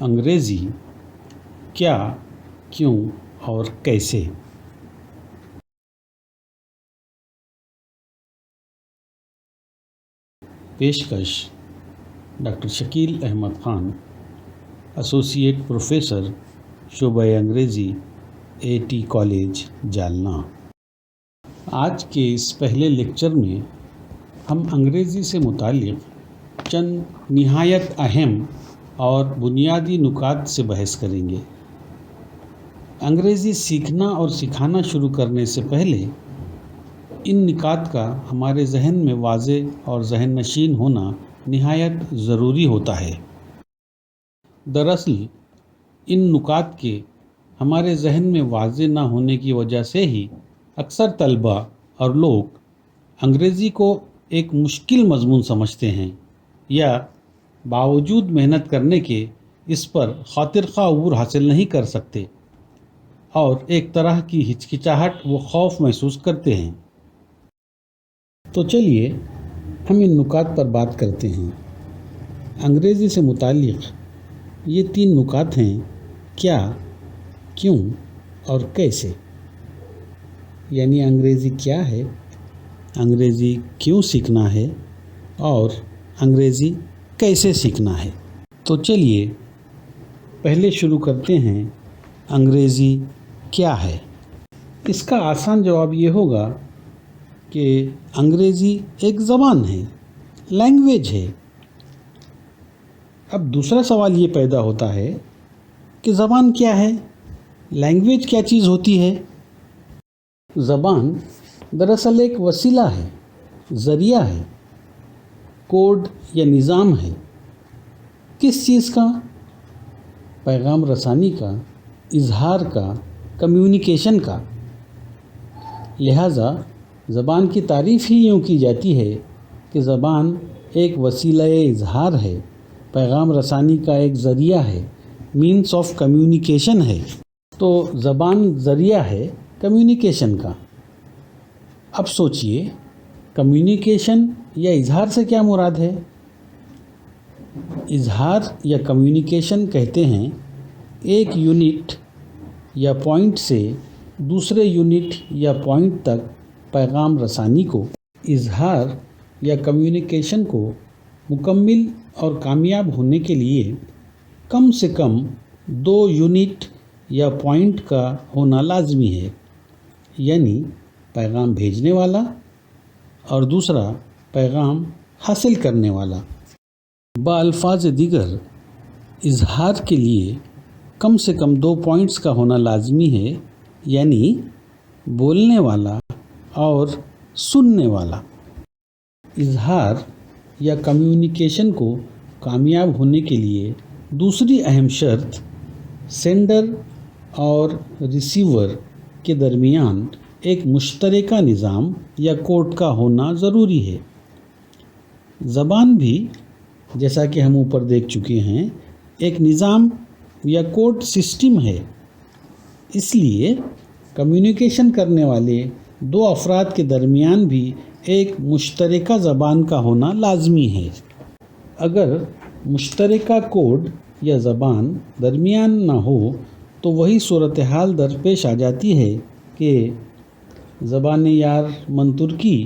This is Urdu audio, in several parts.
انگریزی کیا، کیوں اور کیسے؟ پیشکش ڈاکٹر شکیل احمد خان، ایسوسی ایٹ پروفیسر، شعبہ انگریزی، AT کالج جالنا۔ آج کے اس پہلے لیکچر میں ہم انگریزی سے متعلق چند نہایت اہم اور بنیادی نکات سے بحث کریں گے۔ انگریزی سیکھنا اور سکھانا شروع کرنے سے پہلے ان نکات کا ہمارے ذہن میں واضح اور ذہن نشین ہونا نہایت ضروری ہوتا ہے۔ دراصل ان نکات کے ہمارے ذہن میں واضح نہ ہونے کی وجہ سے ہی اکثر طلباء اور لوگ انگریزی کو ایک مشکل مضمون سمجھتے ہیں یا باوجود محنت کرنے کے اس پر خاطر خواہ عبور حاصل نہیں کر سکتے اور ایک طرح کی ہچکچاہٹ و خوف محسوس کرتے ہیں۔ تو چلیے ہم ان نکات پر بات کرتے ہیں۔ انگریزی سے متعلق یہ 3 نکات ہیں: کیا، کیوں اور کیسے۔ یعنی انگریزی کیا ہے، انگریزی کیوں سیکھنا ہے اور انگریزی کیسے سیکھنا ہے۔ تو چلیے پہلے شروع کرتے ہیں، انگریزی کیا ہے۔ اس کا آسان جواب یہ ہوگا کہ انگریزی ایک زبان ہے، لینگویج ہے۔ اب دوسرا سوال یہ پیدا ہوتا ہے کہ زبان کیا ہے، لینگویج کیا چیز ہوتی ہے۔ زبان دراصل ایک وسیلہ ہے، ذریعہ ہے، کوڈ یا نظام ہے۔ کس چیز کا؟ پیغام رسانی کا، اظہار کا، کمیونیکیشن کا۔ لہٰذا زبان کی تعریف ہی یوں کی جاتی ہے کہ زبان ایک وسیلہ اظہار ہے، پیغام رسانی کا ایک ذریعہ ہے، مینس آف کمیونیکیشن ہے۔ تو زبان ذریعہ ہے کمیونیکیشن کا۔ اب سوچئے کمیونیکیشن یا اظہار سے کیا مراد ہے؟ اظہار یا کمیونیکیشن کہتے ہیں ایک یونٹ یا پوائنٹ سے دوسرے یونٹ یا پوائنٹ تک پیغام رسانی کو۔ اظہار یا کمیونیکیشن کو مکمل اور کامیاب ہونے کے لیے کم سے کم 2 یونٹ یا پوائنٹ کا ہونا لازمی ہے، یعنی پیغام بھیجنے والا اور دوسرا پیغام حاصل کرنے والا۔ بالفاظ دیگر اظہار کے لیے کم سے کم 2 پوائنٹس کا ہونا لازمی ہے، یعنی بولنے والا اور سننے والا۔ اظہار یا کمیونیکیشن کو کامیاب ہونے کے لیے دوسری اہم شرط سینڈر اور ریسیور کے درمیان ایک مشترکہ نظام یا کوڈ کا ہونا ضروری ہے۔ زبان بھی، جیسا کہ ہم اوپر دیکھ چکے ہیں، ایک نظام یا کوڈ سسٹم ہے۔ اس لیے کمیونیکیشن کرنے والے 2 افراد کے درمیان بھی ایک مشترکہ زبان کا ہونا لازمی ہے۔ اگر مشترکہ کوڈ یا زبان درمیان نہ ہو تو وہی صورتحال درپیش آ جاتی ہے کہ زبان یار من ترکی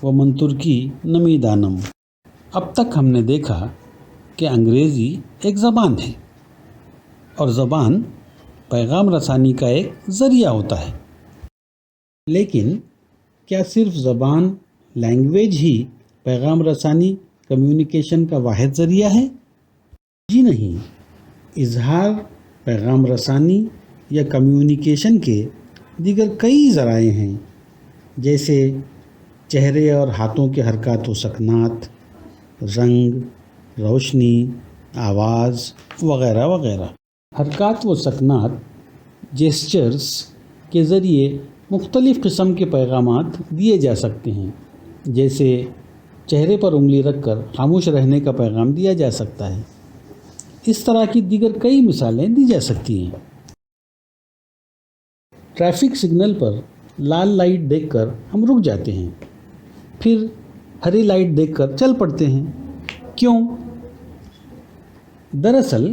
و من ترکی نمی دانم۔ اب تک ہم نے دیکھا کہ انگریزی ایک زبان ہے اور زبان پیغام رسانی کا ایک ذریعہ ہوتا ہے۔ لیکن کیا صرف زبان، لینگویج ہی پیغام رسانی، کمیونیکیشن کا واحد ذریعہ ہے؟ جی نہیں۔ اظہار، پیغام رسانی یا کمیونیکیشن کے دیگر کئی ذرائع ہیں، جیسے چہرے اور ہاتھوں کے حرکات و سکنات، رنگ، روشنی، آواز وغیرہ وغیرہ۔ حرکات و سکنات، جیسچرز کے ذریعے مختلف قسم کے پیغامات دیے جا سکتے ہیں، جیسے چہرے پر انگلی رکھ کر خاموش رہنے کا پیغام دیا جا سکتا ہے۔ اس طرح کی دیگر کئی مثالیں دی جا سکتی ہیں۔ ٹریفک سگنل پر لال لائٹ دیکھ کر ہم رک جاتے ہیں، پھر ہری لائٹ دیکھ کر چل پڑتے ہیں۔ کیوں؟ دراصل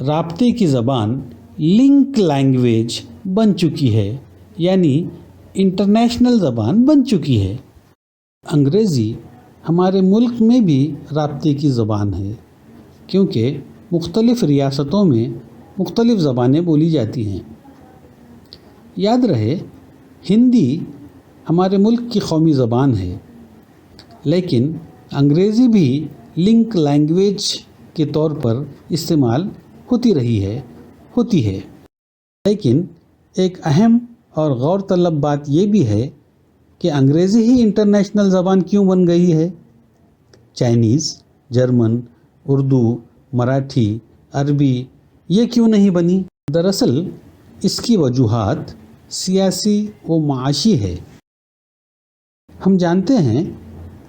رابطے کی زبان لنک لینگویج بن چکی ہے، یعنی انٹرنیشنل زبان بن چکی ہے۔ انگریزی ہمارے ملک میں بھی رابطے کی زبان ہے، کیونکہ مختلف ریاستوں میں مختلف زبانیں بولی جاتی ہیں۔ یاد رہے، ہندی ہمارے ملک کی قومی زبان ہے، لیکن انگریزی بھی لنک لینگویج کے طور پر استعمال ہوتی ہے۔ لیکن ایک اہم اور غور طلب بات یہ بھی ہے کہ انگریزی ہی انٹرنیشنل زبان کیوں بن گئی ہے؟ چائنیز، جرمن، اردو، مراٹھی، عربی یہ کیوں نہیں بنی؟ دراصل اس کی وجوہات سیاسی و معاشی ہے۔ ہم جانتے ہیں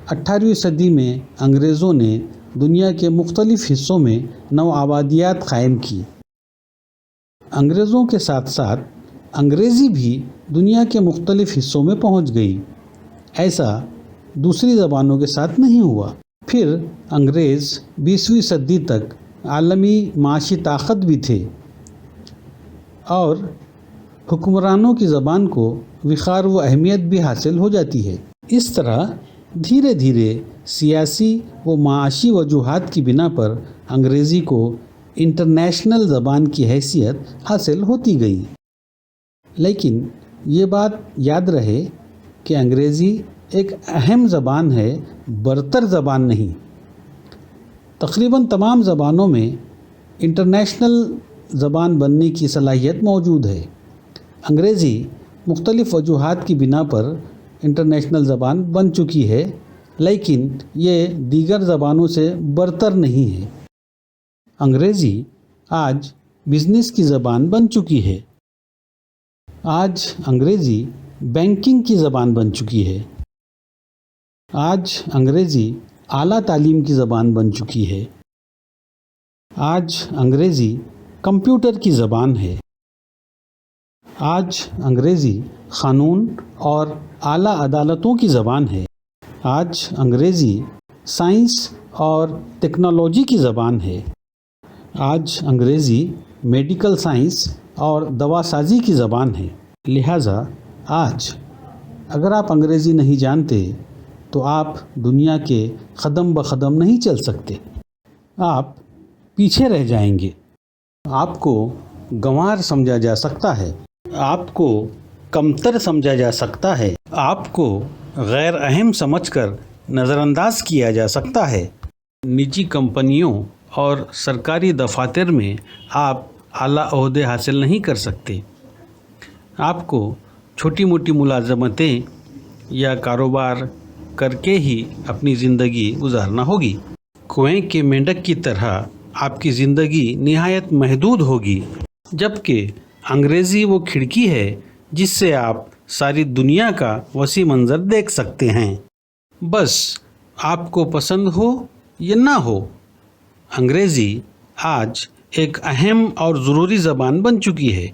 18ویں صدی میں انگریزوں نے دنیا کے مختلف حصوں میں نو آبادیات قائم کی۔ انگریزوں کے ساتھ ساتھ انگریزی بھی دنیا کے مختلف حصوں میں پہنچ گئی۔ ایسا دوسری زبانوں کے ساتھ نہیں ہوا۔ پھر انگریز 20ویں صدی تک عالمی معاشی طاقت بھی تھے اور حکمرانوں کی زبان کو وقار و اہمیت بھی حاصل ہو جاتی ہے۔ اس طرح دھیرے دھیرے سیاسی و معاشی وجوہات کی بنا پر انگریزی کو انٹرنیشنل زبان کی حیثیت حاصل ہوتی گئی۔ لیکن یہ بات یاد رہے کہ انگریزی ایک اہم زبان ہے، برتر زبان نہیں۔ تقریباً تمام زبانوں میں انٹرنیشنل زبان بننے کی صلاحیت موجود ہے۔ انگریزی مختلف وجوہات کی بنا پر انٹرنیشنل زبان بن چکی ہے، لیکن یہ دیگر زبانوں سے برتر نہیں ہے۔ انگریزی آج بزنس کی زبان بن چکی ہے۔ آج انگریزی بینکنگ کی زبان بن چکی ہے۔ آج انگریزی اعلیٰ تعلیم کی زبان بن چکی ہے۔ آج انگریزی کمپیوٹر کی زبان ہے۔ آج انگریزی قانون اور اعلیٰ عدالتوں کی زبان ہے۔ آج انگریزی سائنس اور ٹیکنالوجی کی زبان ہے۔ آج انگریزی میڈیکل سائنس اور دوا سازی کی زبان ہے۔ لہٰذا آج اگر آپ انگریزی نہیں جانتے تو آپ دنیا کے قدم بقدم نہیں چل سکتے، آپ پیچھے رہ جائیں گے۔ آپ کو گنوار سمجھا جا سکتا ہے، آپ کو کمتر سمجھا جا سکتا ہے، آپ کو غیر اہم سمجھ کر نظر انداز کیا جا سکتا ہے۔ نجی کمپنیوں اور سرکاری دفاتر میں آپ اعلیٰ عہدے حاصل نہیں کر سکتے۔ آپ کو چھوٹی موٹی ملازمتیں یا کاروبار کر کے ہی اپنی زندگی گزارنا ہوگی۔ کنویں کے مینڈک کی طرح آپ کی زندگی نہایت محدود ہوگی، جبکہ انگریزی وہ کھڑکی ہے جس سے آپ ساری دنیا کا وسیع منظر دیکھ سکتے ہیں، بس آپ کو پسند ہو یا نہ ہو۔ انگریزی آج ایک اہم اور ضروری زبان بن چکی ہے۔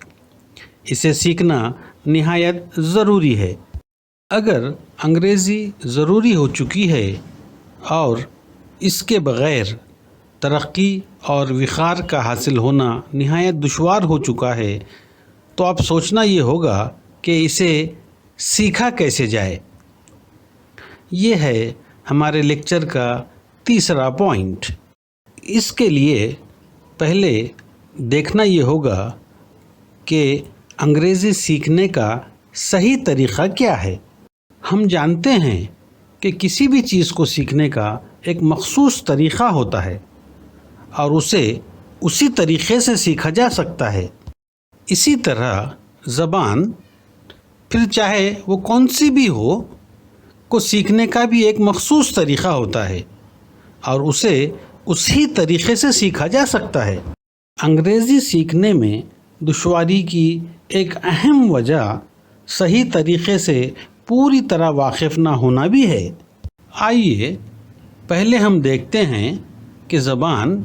اسے سیکھنا نہایت ضروری ہے۔ اگر انگریزی ضروری ہو چکی ہے اور اس کے بغیر ترقی اور وقار کا حاصل ہونا نہایت دشوار ہو چکا ہے، تو اب سوچنا یہ ہوگا کہ اسے سیکھا کیسے جائے۔ یہ ہے ہمارے لیکچر کا تیسرا پوائنٹ۔ اس کے لیے پہلے دیکھنا یہ ہوگا کہ انگریزی سیکھنے کا صحیح طریقہ کیا ہے۔ ہم جانتے ہیں کہ کسی بھی چیز کو سیکھنے کا ایک مخصوص طریقہ ہوتا ہے اور اسے اسی طریقے سے سیکھا جا سکتا ہے۔ اسی طرح زبان، پھر چاہے وہ کون سی بھی ہو، کو سیکھنے کا بھی ایک مخصوص طریقہ ہوتا ہے اور اسے اسی طریقے سے سیکھا جا سکتا ہے۔ انگریزی سیکھنے میں دشواری کی ایک اہم وجہ صحیح طریقے سے پوری طرح واقف نہ ہونا بھی ہے۔ آئیے پہلے ہم دیکھتے ہیں کہ زبان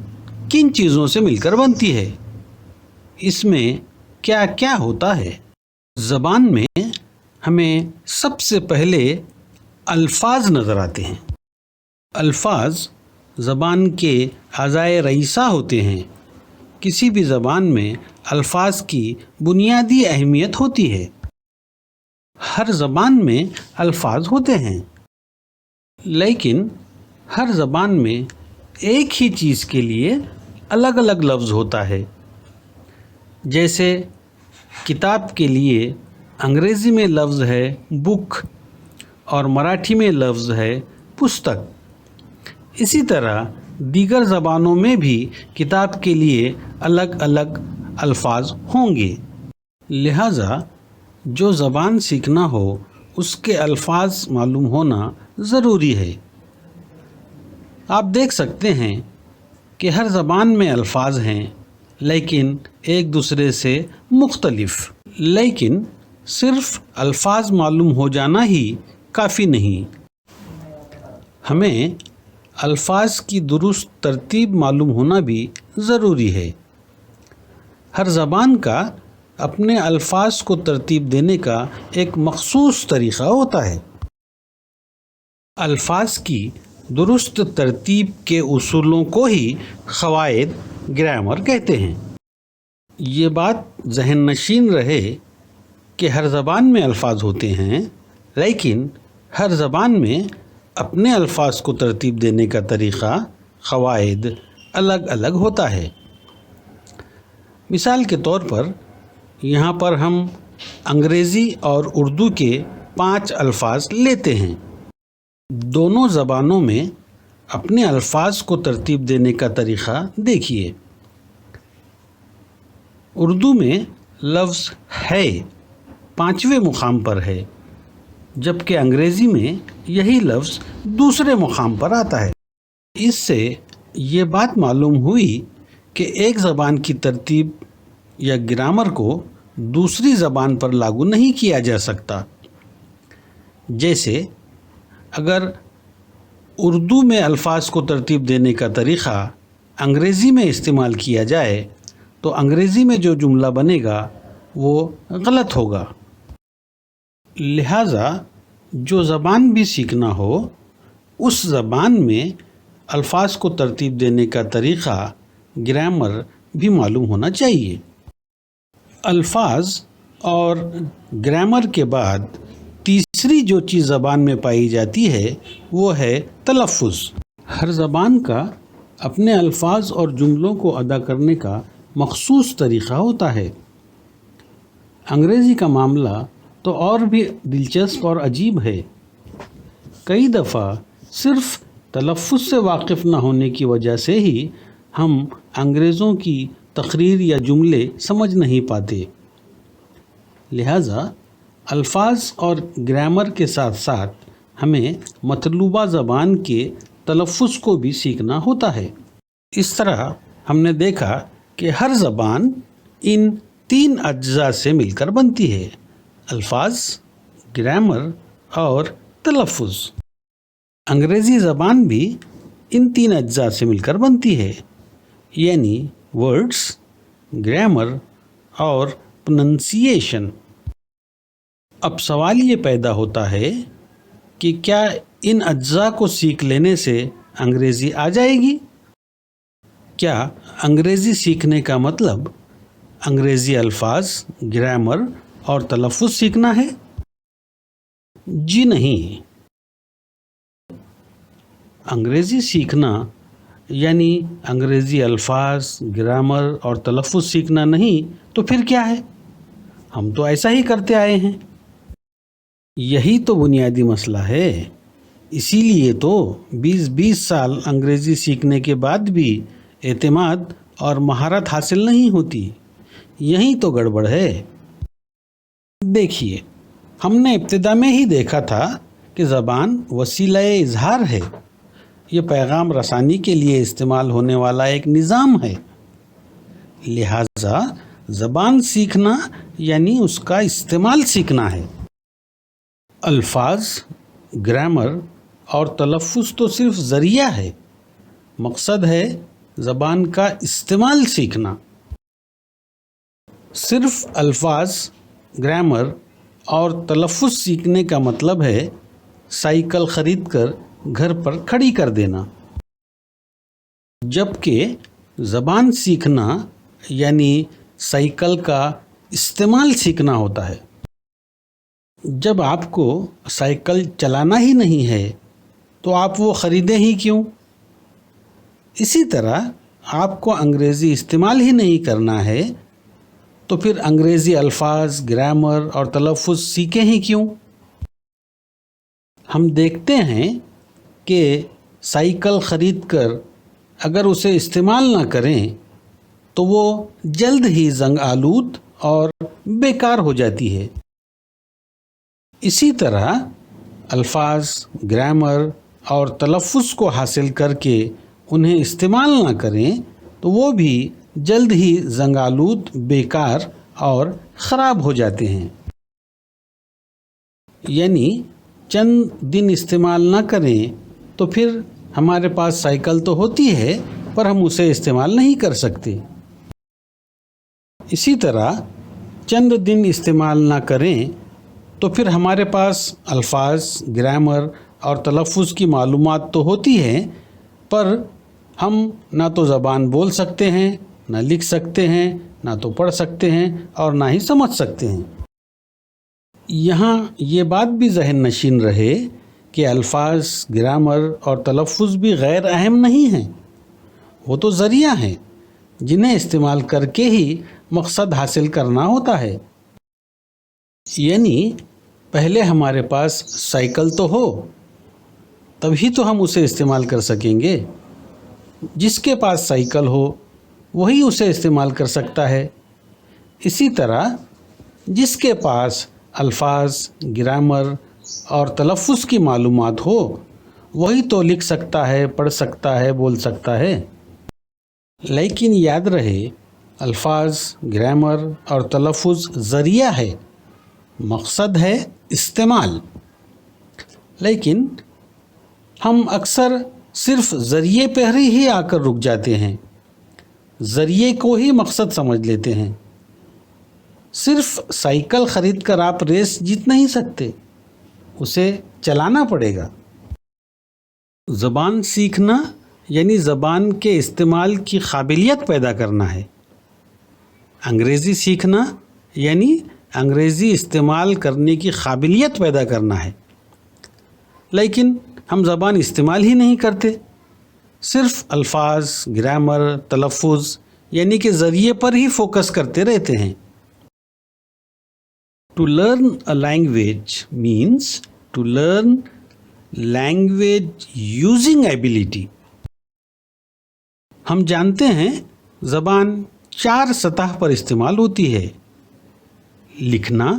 کن چیزوں سے مل کر بنتی ہے، اس میں کیا کیا ہوتا ہے۔ زبان میں ہمیں سب سے پہلے الفاظ نظر آتے ہیں۔ الفاظ زبان کے اعضائے رئیسہ ہوتے ہیں۔ کسی بھی زبان میں الفاظ کی بنیادی اہمیت ہوتی ہے۔ ہر زبان میں الفاظ ہوتے ہیں، لیکن ہر زبان میں ایک ہی چیز کے لیے الگ الگ لفظ ہوتا ہے۔ جیسے کتاب کے لیے انگریزی میں لفظ ہے بک اور مراٹھی میں لفظ ہے پستک، اسی طرح دیگر زبانوں میں بھی کتاب کے لیے الگ الگ الفاظ ہوں گے۔ لہٰذا جو زبان سیکھنا ہو اس کے الفاظ معلوم ہونا ضروری ہے۔ آپ دیکھ سکتے ہیں کہ ہر زبان میں الفاظ ہیں لیکن ایک دوسرے سے مختلف، لیکن صرف الفاظ معلوم ہو جانا ہی کافی نہیں، ہمیں الفاظ کی درست ترتیب معلوم ہونا بھی ضروری ہے۔ ہر زبان کا اپنے الفاظ کو ترتیب دینے کا ایک مخصوص طریقہ ہوتا ہے۔ الفاظ کی درست ترتیب کے اصولوں کو ہی قواعد گرامر کہتے ہیں۔ یہ بات ذہن نشین رہے کہ ہر زبان میں الفاظ ہوتے ہیں، لیکن ہر زبان میں اپنے الفاظ کو ترتیب دینے کا طریقہ قواعد الگ الگ ہوتا ہے۔ مثال کے طور پر یہاں پر ہم انگریزی اور اردو کے 5 الفاظ لیتے ہیں۔ دونوں زبانوں میں اپنے الفاظ کو ترتیب دینے کا طریقہ دیکھیے۔ اردو میں لفظ ہے 5ویں مقام پر ہے، جبکہ انگریزی میں یہی لفظ دوسرے مقام پر آتا ہے۔ اس سے یہ بات معلوم ہوئی کہ ایک زبان کی ترتیب یا گرامر کو دوسری زبان پر لاگو نہیں کیا جا سکتا۔ جیسے اگر اردو میں الفاظ کو ترتیب دینے کا طریقہ انگریزی میں استعمال کیا جائے تو انگریزی میں جو جملہ بنے گا وہ غلط ہوگا۔ لہٰذا جو زبان بھی سیکھنا ہو اس زبان میں الفاظ کو ترتیب دینے کا طریقہ گرامر بھی معلوم ہونا چاہیے۔ الفاظ اور گرامر کے بعد تیسری جو چیز زبان میں پائی جاتی ہے وہ ہے تلفظ۔ ہر زبان کا اپنے الفاظ اور جملوں کو ادا کرنے کا مخصوص طریقہ ہوتا ہے۔ انگریزی کا معاملہ تو اور بھی دلچسپ اور عجیب ہے۔ کئی دفعہ صرف تلفظ سے واقف نہ ہونے کی وجہ سے ہی ہم انگریزوں کی تقریر یا جملے سمجھ نہیں پاتے۔ لہٰذا الفاظ اور گرامر کے ساتھ ساتھ ہمیں مطلوبہ زبان کے تلفظ کو بھی سیکھنا ہوتا ہے۔ اس طرح ہم نے دیکھا کہ ہر زبان ان 3 اجزاء سے مل کر بنتی ہے: الفاظ، گرامر اور تلفظ۔ انگریزی زبان بھی ان 3 اجزاء سے مل کر بنتی ہے، یعنی ورڈز، گرامر اور پروننسیشن۔ اب سوال یہ پیدا ہوتا ہے کہ کیا ان اجزاء کو سیکھ لینے سے انگریزی آ جائے گی؟ کیا انگریزی سیکھنے کا مطلب انگریزی الفاظ، گرامر اور تلفظ سیکھنا ہے؟ جی نہیں۔ انگریزی سیکھنا یعنی انگریزی الفاظ، گرامر اور تلفظ سیکھنا نہیں تو پھر کیا ہے؟ ہم تو ایسا ہی کرتے آئے ہیں۔ یہی تو بنیادی مسئلہ ہے۔ اسی لیے تو 20 سال انگریزی سیکھنے کے بعد بھی اعتماد اور مہارت حاصل نہیں ہوتی۔ یہی تو گڑبڑ ہے۔ دیکھیے، ہم نے ابتدا میں ہی دیکھا تھا کہ زبان وسیلہ اظہار ہے۔ یہ پیغام رسانی کے لیے استعمال ہونے والا ایک نظام ہے۔ لہٰذا زبان سیکھنا یعنی اس کا استعمال سیکھنا ہے۔ الفاظ، گرامر اور تلفظ تو صرف ذریعہ ہے، مقصد ہے زبان کا استعمال سیکھنا۔ صرف الفاظ، گرامر اور تلفظ سیکھنے کا مطلب ہے سائیکل خرید کر گھر پر کھڑی کر دینا، جبکہ زبان سیکھنا یعنی سائیکل کا استعمال سیکھنا ہوتا ہے۔ جب آپ کو سائیکل چلانا ہی نہیں ہے تو آپ وہ خریدیں ہی کیوں؟ اسی طرح آپ کو انگریزی استعمال ہی نہیں کرنا ہے تو پھر انگریزی الفاظ، گرامر اور تلفظ سیکھیں ہی کیوں؟ ہم دیکھتے ہیں کہ سائیکل خرید کر اگر اسے استعمال نہ کریں تو وہ جلد ہی زنگ آلود اور بیکار ہو جاتی ہے۔ اسی طرح الفاظ، گرامر اور تلفظ کو حاصل کر کے انہیں استعمال نہ کریں تو وہ بھی جلد ہی زنگ آلود، بیکار اور خراب ہو جاتے ہیں۔ یعنی چند دن استعمال نہ کریں تو پھر ہمارے پاس سائیکل تو ہوتی ہے پر ہم اسے استعمال نہیں کر سکتے۔ اسی طرح چند دن استعمال نہ کریں تو پھر ہمارے پاس الفاظ، گرامر اور تلفظ کی معلومات تو ہوتی ہے پر ہم نہ تو زبان بول سکتے ہیں، نہ لکھ سکتے ہیں، نہ تو پڑھ سکتے ہیں اور نہ ہی سمجھ سکتے ہیں۔ یہاں یہ بات بھی ذہن نشین رہے کہ الفاظ، گرامر اور تلفظ بھی غیر اہم نہیں ہیں، وہ تو ذریعہ ہیں جنہیں استعمال کر کے ہی مقصد حاصل کرنا ہوتا ہے۔ یعنی پہلے ہمارے پاس سائیکل تو ہو تبھی تو ہم اسے استعمال کر سکیں گے۔ جس کے پاس سائیکل ہو وہی اسے استعمال کر سکتا ہے۔ اسی طرح جس کے پاس الفاظ، گرامر اور تلفظ کی معلومات ہو وہی تو لکھ سکتا ہے، پڑھ سکتا ہے، بول سکتا ہے۔ لیکن یاد رہے الفاظ، گرامر اور تلفظ ذریعہ ہے، مقصد ہے استعمال۔ لیکن ہم اکثر صرف ذریعے پر ہی آ کر رک جاتے ہیں، ذریعے کو ہی مقصد سمجھ لیتے ہیں۔ صرف سائیکل خرید کر آپ ریس جیت نہیں سکتے، اسے چلانا پڑے گا۔ زبان سیکھنا یعنی زبان کے استعمال کی قابلیت پیدا کرنا ہے۔ انگریزی سیکھنا یعنی انگریزی استعمال کرنے کی قابلیت پیدا کرنا ہے۔ لیکن ہم زبان استعمال ہی نہیں کرتے، صرف الفاظ، گرامر، تلفظ یعنی کہ ذریعے پر ہی فوکس کرتے رہتے ہیں۔ To learn a language means to learn language using ability۔ ہم جانتے ہیں زبان 4 سطح پر استعمال ہوتی ہے: لکھنا،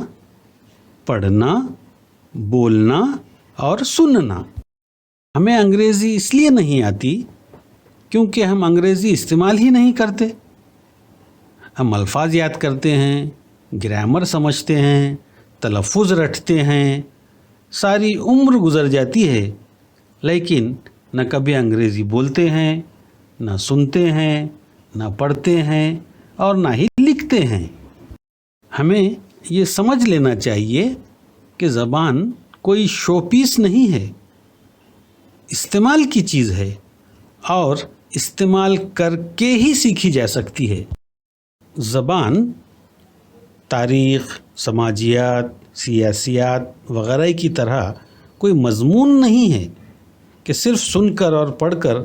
پڑھنا، بولنا اور سننا۔ ہمیں انگریزی اس لیے نہیں آتی کیونکہ ہم انگریزی استعمال ہی نہیں کرتے۔ ہم الفاظ یاد کرتے ہیں، گرامر سمجھتے ہیں، تلفظ رٹتے ہیں، ساری عمر گزر جاتی ہے لیکن نہ کبھی انگریزی بولتے ہیں، نہ سنتے ہیں، نہ پڑھتے ہیں اور نہ ہی لکھتے ہیں۔ ہمیں یہ سمجھ لینا چاہیے کہ زبان کوئی شو پیس نہیں ہے، استعمال کی چیز ہے اور استعمال کر کے ہی سیکھی جا سکتی ہے۔ زبان تاریخ، سماجیات، سیاسیات وغیرہ کی طرح کوئی مضمون نہیں ہے کہ صرف سن کر اور پڑھ کر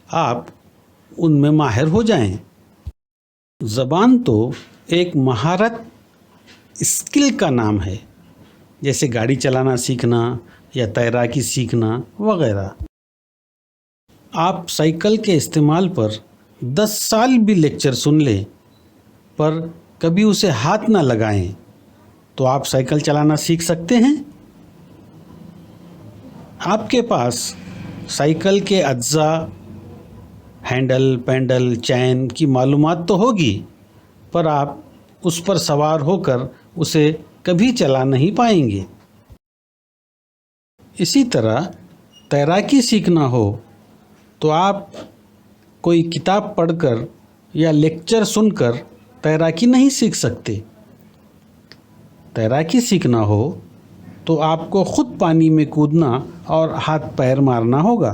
آپ ان میں ماہر ہو جائیں۔ زبان تو ایک مہارت، اسکل کا نام ہے، جیسے گاڑی چلانا سیکھنا یا تیراکی سیکھنا وغیرہ۔ آپ سائیکل کے استعمال پر 10 سال بھی لیکچر سن لیں پر کبھی اسے ہاتھ نہ لگائیں تو آپ سائیکل چلانا سیکھ سکتے ہیں؟ آپ کے پاس سائیکل کے اجزاء، ہینڈل، پینڈل، چین کی معلومات تو ہوگی پر آپ اس پر سوار ہو کر اسے کبھی چلا نہیں پائیں گے۔ اسی طرح تیراکی سیکھنا ہو تو آپ کوئی کتاب پڑھ کر یا لیکچر سن کر تیراکی نہیں سیکھ سکتے۔ تیراکی سیکھنا ہو تو آپ کو خود پانی میں کودنا اور ہاتھ پیر مارنا ہوگا۔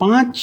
5